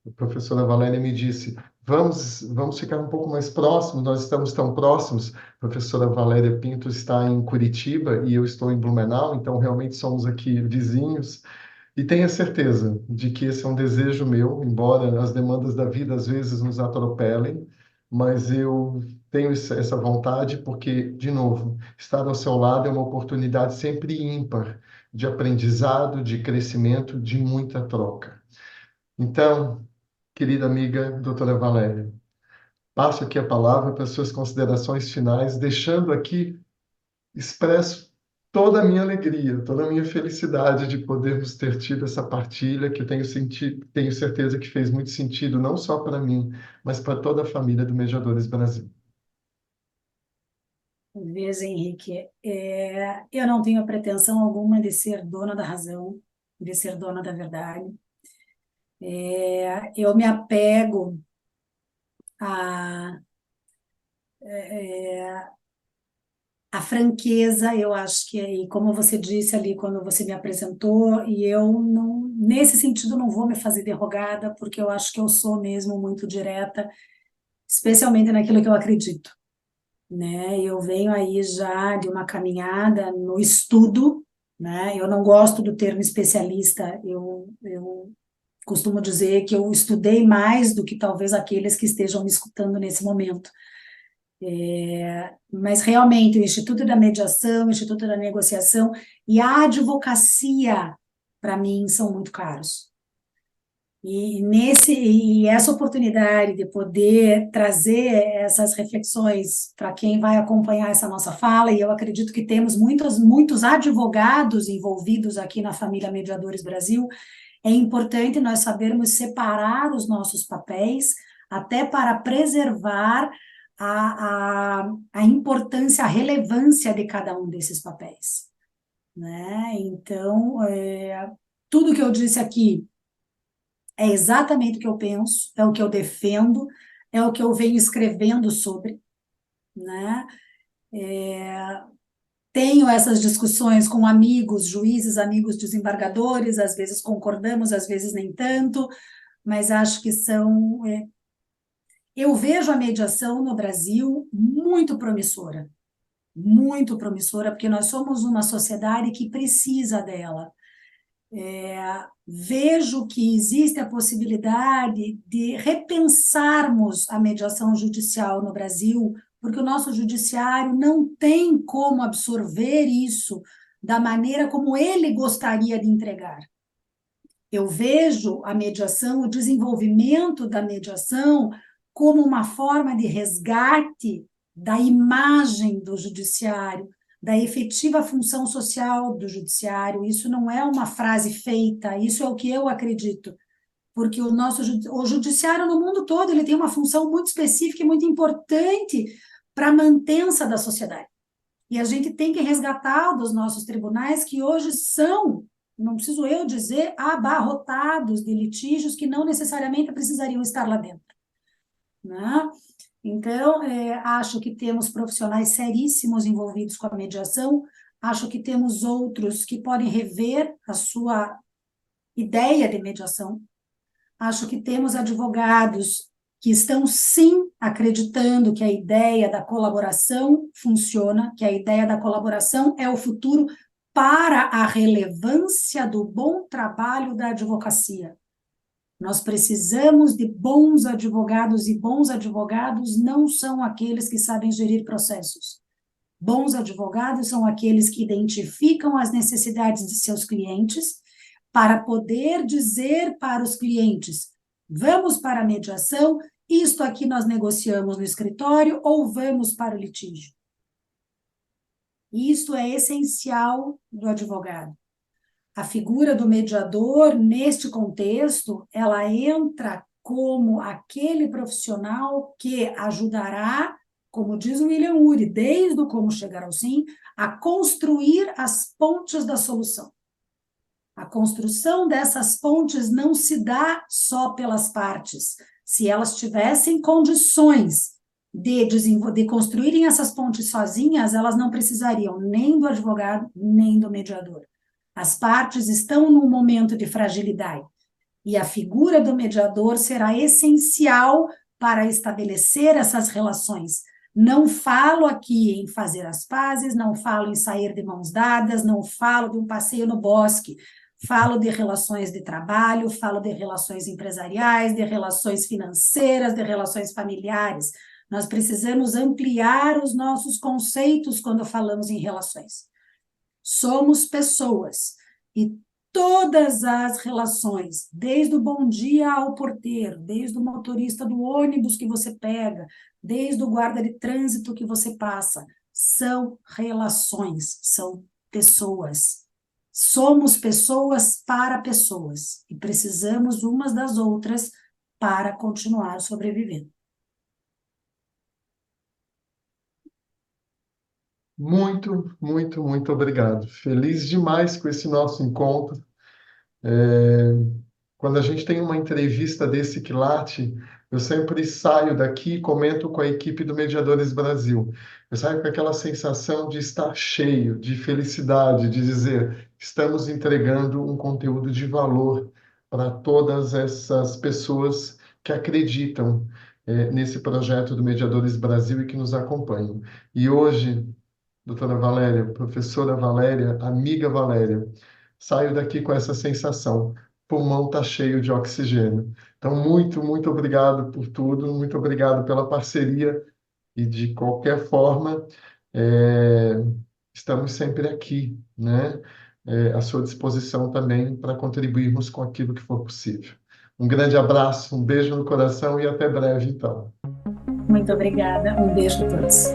[SPEAKER 1] a professora Valéria me disse: vamos ficar um pouco mais próximos, nós estamos tão próximos. A professora Valéria Pinto está em Curitiba e eu estou em Blumenau, então realmente somos aqui vizinhos. E tenha certeza de que esse é um desejo meu, embora as demandas da vida às vezes nos atropelem, mas eu tenho essa vontade porque, de novo, estar ao seu lado é uma oportunidade sempre ímpar de aprendizado, de crescimento, de muita troca. Então, querida amiga doutora Valéria, passo aqui a palavra para as suas considerações finais, deixando aqui expresso toda a minha alegria, toda a minha felicidade de podermos ter tido essa partilha que eu tenho sentido, tenho certeza que fez muito sentido não só para mim, mas para toda a família do Mediadores Brasil.
[SPEAKER 2] Veja, Henrique, eu não tenho pretensão alguma de ser dona da razão, de ser dona da verdade. Eu me apego a a franqueza, eu acho que, e como você disse ali quando você me apresentou, e eu não, nesse sentido não vou me fazer derrogada, porque eu acho que eu sou mesmo muito direta, especialmente naquilo que eu acredito, né? Eu venho aí já de uma caminhada no estudo, né? Eu não gosto do termo especialista, eu costumo dizer que eu estudei mais do que talvez aqueles que estejam me escutando nesse momento. Mas realmente o Instituto da Mediação, o Instituto da Negociação e a advocacia, para mim, são muito caros. E essa oportunidade de poder trazer essas reflexões para quem vai acompanhar essa nossa fala, e eu acredito que temos muitos advogados envolvidos aqui na família Mediadores Brasil, é importante nós sabermos separar os nossos papéis, até para preservar a importância, a relevância de cada um desses papéis, né? Então, tudo que eu disse aqui é exatamente o que eu penso, é o que eu defendo, é o que eu venho escrevendo sobre, né? Tenho essas discussões com amigos, juízes, amigos desembargadores, às vezes concordamos, às vezes nem tanto, mas acho que são. Eu vejo a mediação no Brasil muito promissora, porque nós somos uma sociedade que precisa dela. Vejo que existe a possibilidade de repensarmos a mediação judicial no Brasil, porque o nosso judiciário não tem como absorver isso da maneira como ele gostaria de entregar. Eu vejo a mediação, o desenvolvimento da mediação, como uma forma de resgate da imagem do judiciário, da efetiva função social do judiciário. Isso não é uma frase feita, isso é o que eu acredito, porque o judiciário no mundo todo ele tem uma função muito específica e muito importante para a mantença da sociedade. E a gente tem que resgatar dos nossos tribunais que hoje são, não preciso eu dizer, abarrotados de litígios que não necessariamente precisariam estar lá dentro, né? Então, acho que temos profissionais seríssimos envolvidos com a mediação, Acho que temos outros que podem rever a sua ideia de mediação. Acho que temos advogados que estão, sim, acreditando que a ideia da colaboração funciona, que a ideia da colaboração é o futuro para a relevância do bom trabalho da advocacia. Nós precisamos de bons advogados, e bons advogados não são aqueles que sabem gerir processos. Bons advogados são aqueles que identificam as necessidades de seus clientes para poder dizer para os clientes: vamos para a mediação, isto aqui nós negociamos no escritório, ou vamos para o litígio. Isso é essencial do advogado. A figura do mediador, neste contexto, ela entra como aquele profissional que ajudará, como diz o William Ury, desde o Como Chegar ao Sim, a construir as pontes da solução. A construção dessas pontes não se dá só pelas partes. Se elas tivessem condições de construírem essas pontes sozinhas, elas não precisariam nem do advogado, nem do mediador. As partes estão num momento de fragilidade, e a figura do mediador será essencial para estabelecer essas relações. Não falo aqui em fazer as pazes, não falo em sair de mãos dadas, não falo de um passeio no bosque, falo de relações de trabalho, falo de relações empresariais, de relações financeiras, de relações familiares. Nós precisamos ampliar os nossos conceitos quando falamos em relações. Somos pessoas, e todas as relações, desde o bom dia ao porteiro, desde o motorista do ônibus que você pega, desde o guarda de trânsito que você passa, são relações, são pessoas. Somos pessoas para pessoas, e precisamos umas das outras para continuar sobrevivendo.
[SPEAKER 1] Muito, muito, muito obrigado. Feliz demais com esse nosso encontro. É, Quando a gente tem uma entrevista desse quilate, eu sempre saio daqui e comento com a equipe do Mediadores Brasil. Eu saio com aquela sensação de estar cheio, de felicidade, de dizer: estamos entregando um conteúdo de valor para todas essas pessoas que acreditam, nesse projeto do Mediadores Brasil e que nos acompanham. E hoje, doutora Valéria, professora Valéria, amiga Valéria, saio daqui com essa sensação. O pulmão está cheio de oxigênio. Então, muito, muito obrigado por tudo, muito obrigado pela parceria e, de qualquer forma, é, estamos sempre aqui, né? À sua disposição também para contribuirmos com aquilo que for possível. Um grande abraço, um beijo no coração e até breve, então.
[SPEAKER 2] Muito obrigada, um beijo a todos.